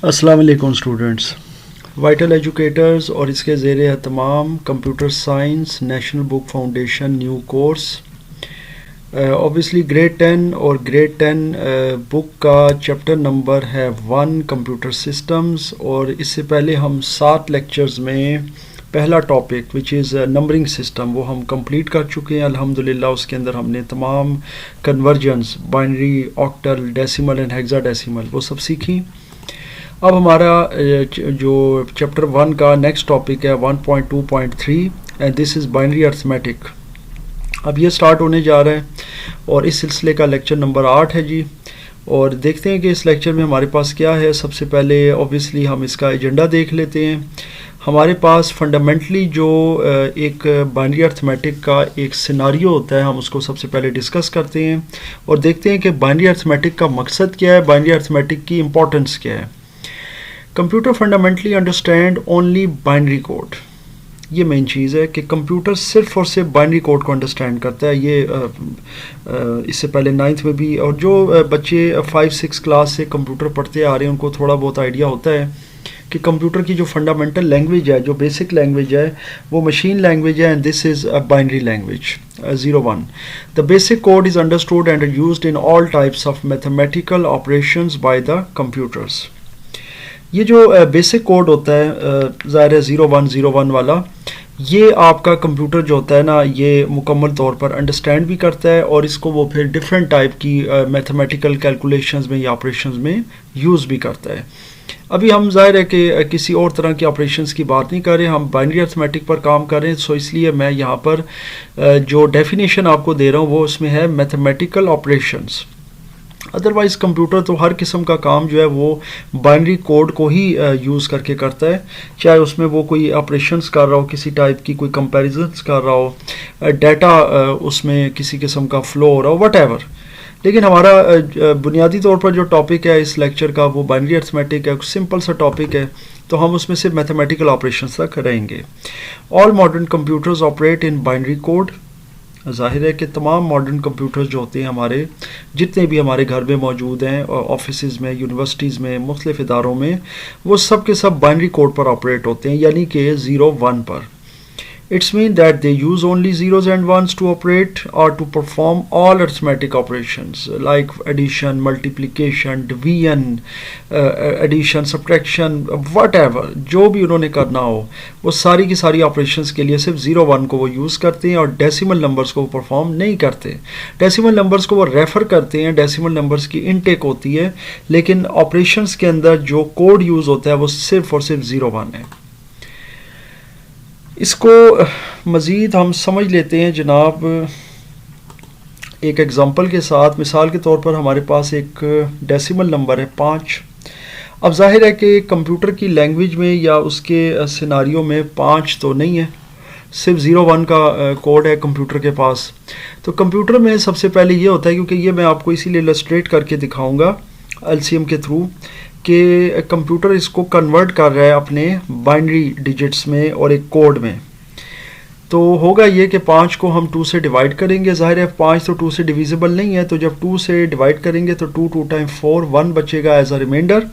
अस्सलाम वालेकुम students. Vital educators और इसके ज़ेर एहतमाम computer science national book foundation new course obviously grade 10 और ग्रेड 10 बुक का चैप्टर नंबर है 1 कंप्यूटर सिस्टम्स। और इससे पहले हम 7 लेक्चर्स में पहला topic which is numbering system वो हम कंप्लीट कर चुके हैं अल्हम्दुलिल्लाह। उसके अंदर हमने तमाम convergence binary, octal, decimal and hexadecimal वो सब सीखी। अब हमारा जो चैप्टर 1 का नेक्स्ट टॉपिक है 1.2.3 and this is binary arithmetic. अब ये स्टार्ट होने जा रहा है और इस सिलसिले का लेक्चर नंबर 8 है जी। और देखते हैं कि इस लेक्चर में हमारे पास क्या है। सबसे पहले ऑब्वियसली हम इसका एजेंडा देख लेते हैं। हमारे पास फंडामेंटली जो एक बाइनरी अर्थमेटिक का एक सिनारियो होता है हम उसको सबसे पहले डिस्कस करते हैं और देखते हैं कि बाइनरी अर्थमेटिक का मकसद क्या है, बाइनरी अर्थमेटिक की इम्पोर्टेंस क्या है। Computer fundamentally understand only binary code. ये मेन चीज़ है कि कंप्यूटर सिर्फ और सिर्फ बाइनरी कोड को अंडरस्टैंड करता है। ये इससे पहले 9th में भी, और जो बच्चे 5-6 क्लास से कंप्यूटर पढ़ते आ रहे हैं उनको थोड़ा बहुत आइडिया होता है कि कंप्यूटर की जो फंडामेंटल लैंग्वेज है, जो बेसिक लैंग्वेज है, वो मशीन लैंग्वेज है and this is a binary language 0-1। The basic code is understood and used in all types of mathematical operations by the computers. ये जो बेसिक कोड होता है ज़ाहिर है 0-1 वाला, ये आपका कंप्यूटर जो होता है ना ये मुकम्मल तौर पर अंडरस्टैंड भी करता है और इसको वो फिर डिफरेंट टाइप की मैथमेटिकल कैलकुलेशंस में या ऑपरेशंस में यूज़ भी करता है। अभी हम ज़ाहिर है कि किसी और तरह की ऑपरेशंस की बात नहीं कर रहे, हम बाइनरी अर्थमेटिक पर काम कर रहे हैं। सो इसलिए मैं यहाँ पर जो डेफिनेशन आपको दे रहा हूँ वो उसमें है मैथमेटिकल ऑपरेशंस। अदरवाइज़ कंप्यूटर तो हर किस्म का काम जो है वो बाइनरी कोड को ही यूज़ करके करता है, चाहे उसमें वो कोई ऑपरेशंस कर रहा हो, किसी टाइप की कोई कंपैरिजन्स कर रहा हो, डाटा उसमें किसी किस्म का फ्लो हो रहा हो, वट। लेकिन हमारा बुनियादी तौर पर जो टॉपिक है इस लेक्चर का वो बाइनरी अर्थमेटिक है, सिंपल सा टॉपिक है, तो हम उसमें से मैथमेटिकल ऑपरेशंस तक रहेंगे। All modern computers operate in binary code. ज़ाहिर है कि तमाम मॉडर्न कंप्यूटर्स जो होते हैं हमारे जितने भी हमारे घर में मौजूद हैं, ऑफिसेज़ में, यूनिवर्सिटीज़ में, मुख्तलिफ इदारों में, वो सब के सब बाइनरी कोड पर ऑपरेट होते हैं, यानी कि 0-1 पर। It's mean that they use only zeros and ones to operate or to perform all arithmetic operations like addition, multiplication, division, addition, subtraction, whatever। जो भी उन्होंने करना हो वो सारी की सारी operations के लिए सिर्फ 0-1 को वो यूज़ करते हैं और डेसिमल नंबर्स को वो परफॉर्म नहीं करते। डेसिमल नंबर्स को वो रेफ़र करते हैं, डेसिमल नंबर्स की इनटेक होती है, लेकिन ऑपरेशंस के अंदर जो कोड यूज़ होता है वो सिर्फ और सिर्फ 0-1 है। इसको मज़ीद हम समझ लेते हैं जनाब एक एग्ज़ाम्पल के साथ। मिसाल के तौर पर हमारे पास एक डेसिमल नंबर है 5। अब जाहिर है कि कंप्यूटर की लैंग्वेज में या उसके सिनारियो में 5 तो नहीं है, सिर्फ 0-1 का कोड है कंप्यूटर के पास। तो कंप्यूटर में सबसे पहले ये होता है, क्योंकि ये मैं आपको इसीलिए इलस्ट्रेट करके दिखाऊंगा एलसीएम के थ्रू, कि कंप्यूटर इसको कन्वर्ट कर रहा है अपने बाइनरी डिजिट्स में और एक कोड में। तो होगा ये कि 5 को हम 2 से डिवाइड करेंगे। ज़ाहिर है 5 तो 2 से डिविजिबल नहीं है, तो जब 2 से डिवाइड करेंगे तो 2 टाइम 4 1 बचेगा एज अ रिमाइंडर।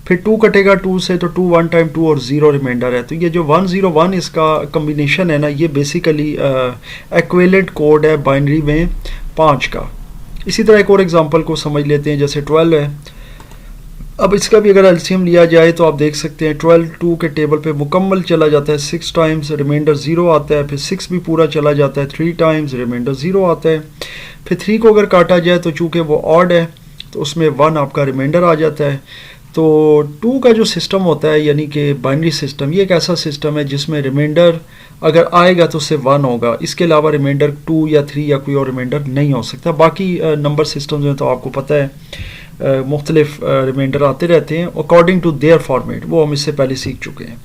फिर 2 कटेगा 2 से तो 2 1 टाइम 2 और 0 रिमाइंडर है। तो ये जो 1-0-1 इसका कम्बिनेशन है ना, ये बेसिकली एक्विवेलेंट कोड है बाइनरी में 5 का। इसी तरह एक और एग्जाम्पल को समझ लेते हैं, जैसे 12 है। अब इसका भी अगर एलसीएम लिया जाए तो आप देख सकते हैं 12 2 के टेबल पे मुकम्मल चला जाता है 6 टाइम्स, रिमाइंडर 0 आता है। फिर 6 भी पूरा चला जाता है 3 टाइम्स, रिमाइंडर 0 आता है। फिर 3 को अगर काटा जाए तो चूँकि वो ऑड है तो उसमें 1 आपका रिमाइंडर आ जाता है। तो 2 का जो सिस्टम होता है यानी कि बाइनरी सिस्टम, ये एक ऐसा सिस्टम है जिसमें रिमाइंडर अगर आएगा तो सिर्फ 1 होगा, इसके अलावा रिमाइंडर 2 या 3 या कोई और रिमाइंडर नहीं हो सकता। बाकी नंबर सिस्टम्स में तो आपको पता है मुख्तलिफ रिमाइंडर आते रहते हैं अकॉर्डिंग टू देयर फॉर्मेट, वो हम इससे पहले सीख चुके हैं।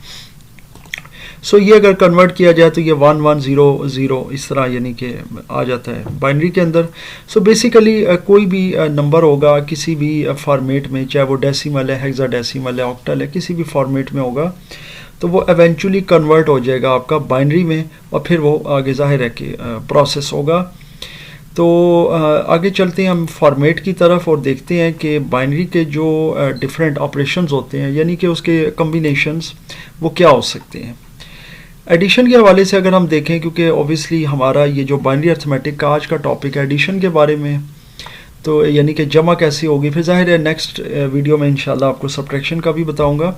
सो ये अगर कन्वर्ट किया जाए तो ये 1-1-0-0 इस तरह यानी कि आ जाता है बाइनरी के अंदर। सो बेसिकली कोई भी नंबर होगा किसी भी फॉर्मेट में, चाहे वो डेसिमल है, हेक्साडेसिमल है, ऑक्टल है, किसी भी फॉर्मेट में होगा, तो वो एवेंचुअली कन्वर्ट हो जाएगा आपका बाइनरी में और फिर वो आगे ज़ाहिर है कि प्रोसेस होगा। तो आगे चलते हैं हम फॉर्मेट की तरफ और देखते हैं कि बाइनरी के जो डिफरेंट ऑपरेशंस होते हैं यानी कि उसके कम्बिनेशंस वो क्या हो सकते हैं। एडिशन के हवाले से अगर हम देखें, क्योंकि ऑब्वियसली हमारा ये जो बाइनरी अर्थमेटिक का आज का टॉपिक है एडिशन के बारे में, तो यानी कि जमा कैसे होगी, फिर ज़ाहिर है नेक्स्ट वीडियो में इंशाल्लाह आपको सब्ट्रैक्शन का भी बताऊंगा।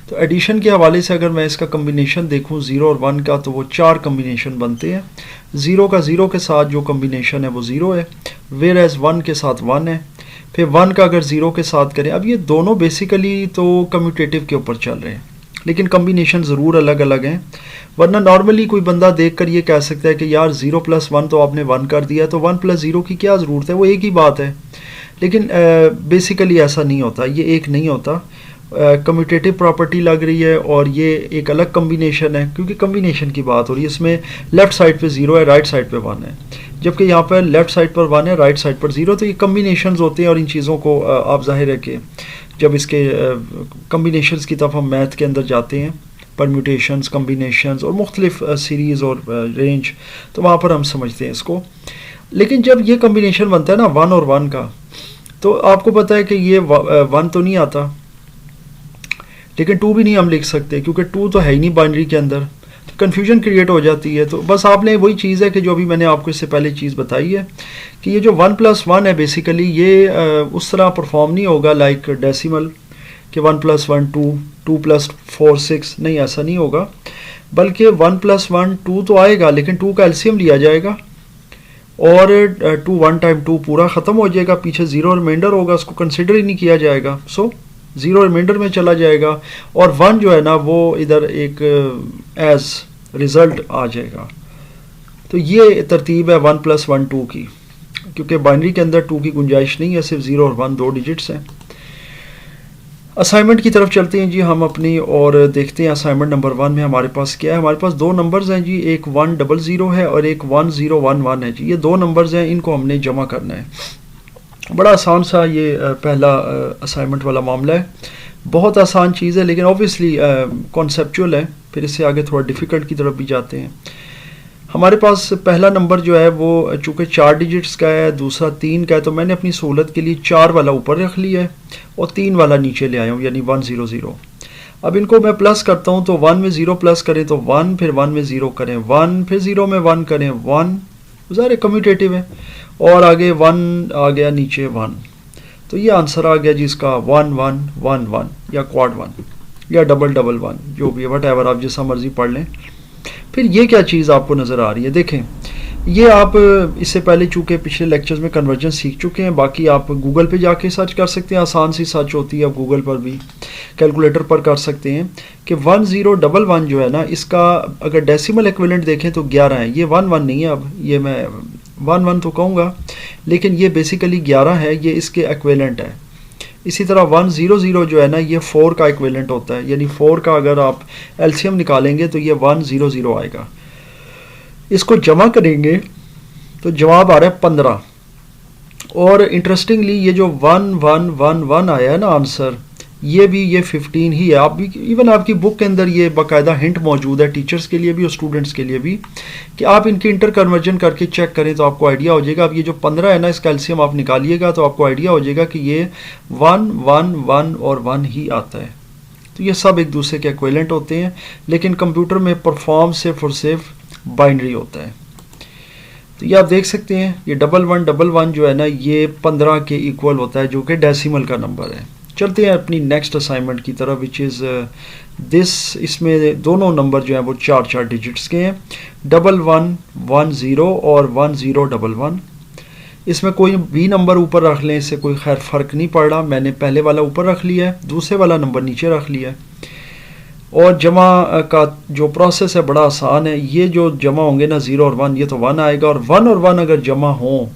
तो एडिशन के हवाले से अगर मैं इसका कम्बिनेशन देखूं 0 और 1 का, तो वो 4 कम्बिनेशन बनते हैं। 0 का 0 के साथ जो कम्बिनेशन है वो 0 है, वेयर एज 1 के साथ 1 है, फिर 1 का अगर 0 के साथ करें। अब ये दोनों बेसिकली तो कम्यूटेटिव के ऊपर चल रहे हैं, लेकिन कम्बिनेशन ज़रूर अलग अलग हैं। वरना नॉर्मली कोई बंदा देख कर ये कह सकता है कि यार 0 + 1 तो आपने 1 कर दिया, तो 1 + 0 की क्या ज़रूरत है, वो एक ही बात है। लेकिन बेसिकली ऐसा नहीं होता, ये एक नहीं होता। कम्यूटेटिव प्रॉपर्टी लग रही है और ये एक अलग कम्बिनेशन है, क्योंकि कम्बिनेशन की बात हो रही है। इसमें लेफ़्ट साइड पे 0 है, राइट साइड पे 1 है, जबकि यहाँ पर लेफ़्ट साइड पर 1 है, राइट साइड पर 0। तो ये कम्बिनेशंस होते हैं और इन चीज़ों को आप ज़ाहिर है कि जब इसके कम्बिनेशंस की तरफ हम मैथ के अंदर जाते हैं, परम्यूटेशंस, कम्बिनेशंस और मुख्तलिफ सीरीज़ और रेंज, तो वहाँ पर हम समझते हैं इसको। लेकिन जब ये कम्बिनेशन बनता है ना 1 और 1 का, तो आपको पता है कि ये 1 तो नहीं आता, लेकिन 2 भी नहीं हम लिख सकते, क्योंकि 2 तो है ही नहीं बाइनरी के अंदर। तो कन्फ्यूजन क्रिएट हो जाती है। तो बस आपने वही चीज़ है कि जो अभी मैंने आपको इससे पहले चीज़ बताई है कि ये जो 1 + 1 है बेसिकली ये उस तरह परफॉर्म नहीं होगा लाइक डेसिमल कि 1 + 1 2, 2 + 4 6, नहीं, ऐसा नहीं होगा। बल्कि 1 + 1 2 तो आएगा, लेकिन 2 का एलसीएम लिया जाएगा और 2 1 × 2 पूरा ख़त्म हो जाएगा, पीछे 0 रिमाइंडर होगा, उसको कंसिडर ही नहीं किया जाएगा। सो 0 रिमाइंडर में चला जाएगा और 1 जो है ना वो इधर एक एज रिज़ल्ट आ जाएगा। तो ये तरतीब है 1 + 1 2 की, क्योंकि बाइनरी के अंदर 2 की गुंजाइश नहीं है, सिर्फ 0 और 1 2 डिजिट्स हैं। असाइनमेंट की तरफ चलते हैं जी हम अपनी, और देखते हैं असाइनमेंट नंबर 1 में हमारे पास क्या है। हमारे पास 2 नंबर्स हैं जी, एक 100 है और एक 1011 है जी। ये 2 नंबर्स हैं, इनको हमने जमा करना है। बड़ा आसान सा ये पहला असाइनमेंट वाला मामला है, बहुत आसान चीज़ है, लेकिन ऑब्वियसली कॉन्सेप्चुअल है। फिर इससे आगे थोड़ा डिफ़िकल्ट की तरफ भी जाते हैं। हमारे पास पहला नंबर जो है वो चूँकि 4 डिजिट्स का है, दूसरा 3 का है, तो मैंने अपनी सहूलत के लिए 4 वाला ऊपर रख लिया है और 3 वाला नीचे ले आया हूँ, यानी 100। अब इनको मैं प्लस करता हूँ, तो 1 में 0 प्लस करें तो 1, फिर 1 में 0 करें 1, फिर 0 में 1 करें 1, ज़ाहिर कम्यूटेटिव है, और आगे 1 आ गया, नीचे 1। तो ये आंसर आ गया जी इसका 1 1 1 1 या क्वाड 1 या डबल 1, जो भी है, वट एवर आप जैसा मर्जी पढ़ लें। फिर ये क्या चीज़ आपको नज़र आ रही है, देखें, ये आप इससे पहले चूँकि पिछले लेक्चर्स में कन्वर्जन सीख चुके हैं। बाकी आप गूगल पे जाके सर्च कर सकते हैं, आसान सी सर्च होती है, आप गूगल पर भी कैलकुलेटर पर कर सकते हैं कि 1011 जो है ना, इसका अगर डेसिमल इक्विवेलेंट देखें तो 11 है। ये 1 1 नहीं है, अब ये मैं 1 1 तो कहूँगा, लेकिन ये बेसिकली 11 है, ये इसके इक्विवेलेंट है। इसी तरह 100 जो है ना, ये 4 का इक्विवेलेंट होता है, यानी 4 का अगर आप एलसीएम निकालेंगे तो ये 100 आएगा। इसको जमा करेंगे तो जवाब आ रहा है 15। और इंटरेस्टिंगली ये जो 1 1 1 1 आया है ना आंसर, ये भी ये 15 ही है। आप भी इवन आपकी बुक के अंदर ये बाकायदा हिंट मौजूद है, टीचर्स के लिए भी और स्टूडेंट्स के लिए भी, कि आप इनकी इंटर कन्वर्जन करके चेक करें तो आपको आइडिया हो जाएगा। अब ये जो 15 है ना, इसका एलसीएम आप निकालिएगा तो आपको आइडिया हो जाएगा कि ये 1 1 1 और 1 ही आता है। तो ये सब एक दूसरे के इक्विवेलेंट होते हैं, लेकिन कंप्यूटर में परफॉर्म सिर्फ और सिर्फ बाइनरी होता है। तो ये आप देख सकते हैं, ये 1111 जो है ना, ये 15 के इक्वल होता है, जो कि डेसिमल का नंबर है। चलते हैं अपनी नेक्स्ट असाइनमेंट की तरफ, विच इज़ दिस। इसमें दोनों नंबर जो हैं वो 4 डिजिट्स के हैं, 1110 और 1011। इसमें कोई भी नंबर ऊपर रख लें, इससे कोई खैर फ़र्क नहीं पड़ रहा। मैंने पहले वाला ऊपर रख लिया है, दूसरे वाला नंबर नीचे रख लिया है। और जमा का जो प्रोसेस है बड़ा आसान है। ये जो जमा होंगे ना 0 और 1, ये तो 1 आएगा, और 1 और 1 अगर जमा हों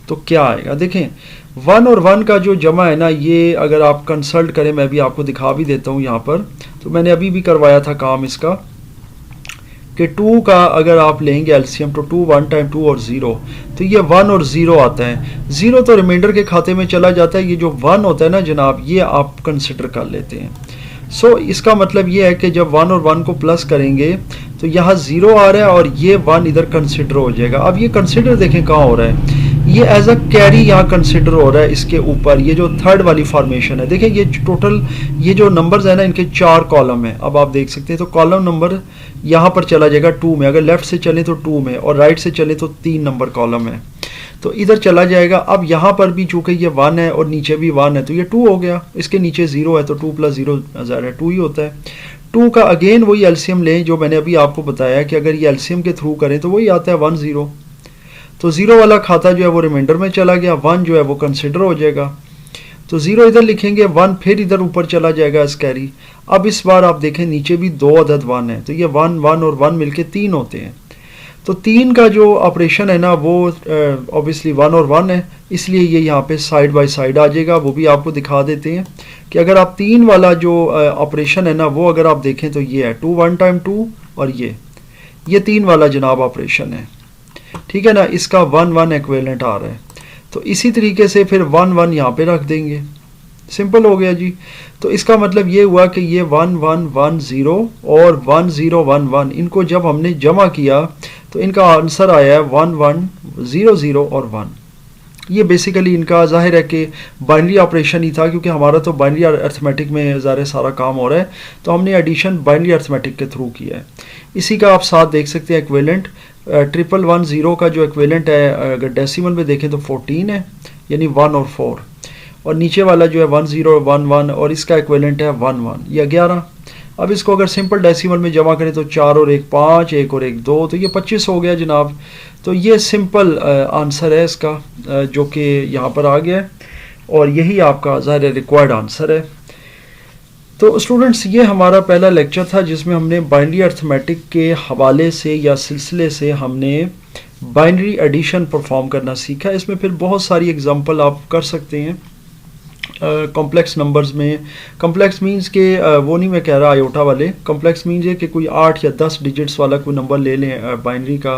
तो क्या आएगा। देखें 1 और 1 का जो जमा है ना, ये अगर आप कंसल्ट करें, मैं भी आपको दिखा भी देता हूँ यहाँ पर, तो मैंने अभी भी करवाया था काम इसका, कि 2 का अगर आप लेंगे एलसीएम तो 2 1 × 2 और 0, तो ये 1 और 0 आता है। 0 तो रिमाइंडर के खाते में चला जाता है, ये जो 1 होता है ना जनाब, ये आप कंसिडर कर लेते हैं। सो इसका मतलब ये है कि जब 1 और 1 को प्लस करेंगे तो यहाँ 0 आ रहा है और ये 1 इधर कंसिडर हो जाएगा। अब ये कंसिडर देखें कहाँ हो रहा है, ये एज अ कैरी यहाँ कंसिडर हो रहा है इसके ऊपर। ये जो थर्ड वाली फॉर्मेशन है, देखिए ये टोटल ये जो नंबर्स है ना, इनके 4 कॉलम है। अब आप देख सकते हैं, तो कॉलम नंबर यहाँ पर चला जाएगा 2 में, अगर लेफ्ट से चले तो 2 में, और राइट से चले तो 3 नंबर कॉलम है, तो इधर चला जाएगा। अब यहाँ पर भी चूंकि ये 1 है और नीचे भी 1 है, तो ये 2 हो गया। इसके नीचे 0 है, तो 2 + 0 ज़ाहिर है 2 ही होता है। 2 का अगेन वही एलसीएम लें जो मैंने अभी आपको बताया कि अगर ये एलसीएम के थ्रू करें तो वही आता है 1 0। तो 0 वाला खाता जो है वो रिमाइंडर में चला गया, 1 जो है वो कंसिडर हो जाएगा। तो 0 इधर लिखेंगे, 1 फिर इधर ऊपर चला जाएगा एज कैरी। अब इस बार आप देखें नीचे भी 2 अदद 1 है, तो ये 1 1 और 1 मिलके 3 होते हैं। तो 3 का जो ऑपरेशन है ना वो ऑब्वियसली 1 और 1 है, इसलिए ये यहाँ पे साइड बाय साइड आ जाएगा। वो भी आपको दिखा देते हैं कि अगर आप 3 वाला जो ऑपरेशन है ना वो अगर आप देखें तो ये है 2 1 टाइम 2, और ये 3 वाला जनाब ऑपरेशन है, ठीक है ना। इसका 1 1 इक्विवेलेंट आ रहा है, तो इसी तरीके से फिर 1 1 यहाँ पे रख देंगे, सिंपल हो गया जी। तो इसका मतलब ये हुआ कि ये 1 1 1 0 और 1 0 1 1 इनको जब हमने जमा किया तो इनका आंसर आया है 1 1 0 0 और 1। ये बेसिकली इनका ज़ाहिर है कि बाइनरी ऑपरेशन ही था, क्योंकि हमारा तो बाइनरी अर्थमेटिक में ज़ाहिर सारा काम हो रहा है, तो हमने एडिशन बाइनरी अर्थमेटिक के थ्रू किया है। इसी का आप साथ देख सकते हैं इक्विवेलेंट 1 का जो इक्विवेलेंट है अगर डेसिमल में देखें तो 14 है, यानी 1 और 4, और नीचे वाला जो है 1 0 1 1 और इसका इक्विवेलेंट है 1 1, ये 11। अब इसको अगर सिंपल डेसिमल में जमा करें तो 4 और 1 5, 1 और 1 2, तो ये 25 हो गया जनाब। तो ये सिंपल आंसर है इसका जो कि यहाँ पर आ गया है, और यही आपका ज़ाहिर रिक्वायर्ड आंसर है। तो स्टूडेंट्स, ये हमारा पहला लेक्चर था जिसमें हमने बाइनरी अर्थमेटिक के हवाले से या सिलसिले से हमने बाइनरी एडिशन परफॉर्म करना सीखा। इसमें फिर बहुत सारी एग्जांपल आप कर सकते हैं कॉम्प्लेक्स नंबर्स में। कॉम्प्लेक्स मींस के वो नहीं मैं कह रहा आयोटा वाले, कॉम्प्लेक्स मींस है कि कोई 8 या 10 डिजिट्स वाला कोई नंबर ले लें बाइनरी का,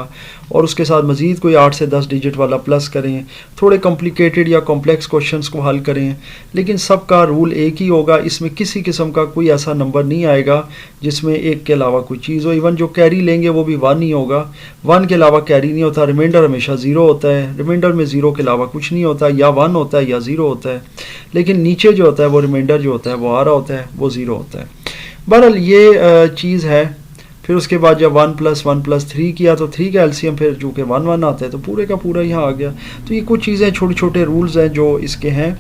और उसके साथ मज़ीद कोई 8 से 10 डिजिट वाला प्लस करें, थोड़े कॉम्प्लिकेटेड या कॉम्प्लेक्स क्वेश्चंस को हल करें, लेकिन सबका रूल एक ही होगा। इसमें किसी किस्म का कोई ऐसा नंबर नहीं आएगा जिसमें एक के अलावा कोई चीज़ हो। इवन जो कैरी लेंगे वो भी 1 ही होगा, 1 के अलावा कैरी नहीं होता। रिमाइंडर हमेशा 0 होता है, रिमाइंडर में 0 के अलावा कुछ नहीं होता, या 1 होता है या 0 होता है, लेकिन नीचे जो होता है वो रिमाइंडर जो होता है वो आ रहा होता है, वो 0 होता है। बहरहाल ये चीज़ है। फिर उसके बाद जब 1 + 1 + 3 किया तो 3 का एलसीएम फिर जो कि 1 1 आता है, तो पूरे का पूरा यहाँ आ गया। तो ये कुछ चीज़ें छोटे छोटे रूल्स हैं जो इसके हैं,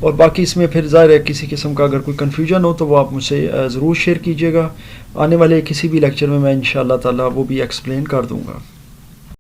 और बाकी इसमें फिर ज़ाहिर है किसी किस्म का अगर कोई कन्फ्यूजन हो तो वो आप मुझसे ज़रूर शेयर कीजिएगा। आने वाले किसी भी लेक्चर में मैं इंशाअल्लाह ताला वो भी एक्सप्लेन कर दूँगा।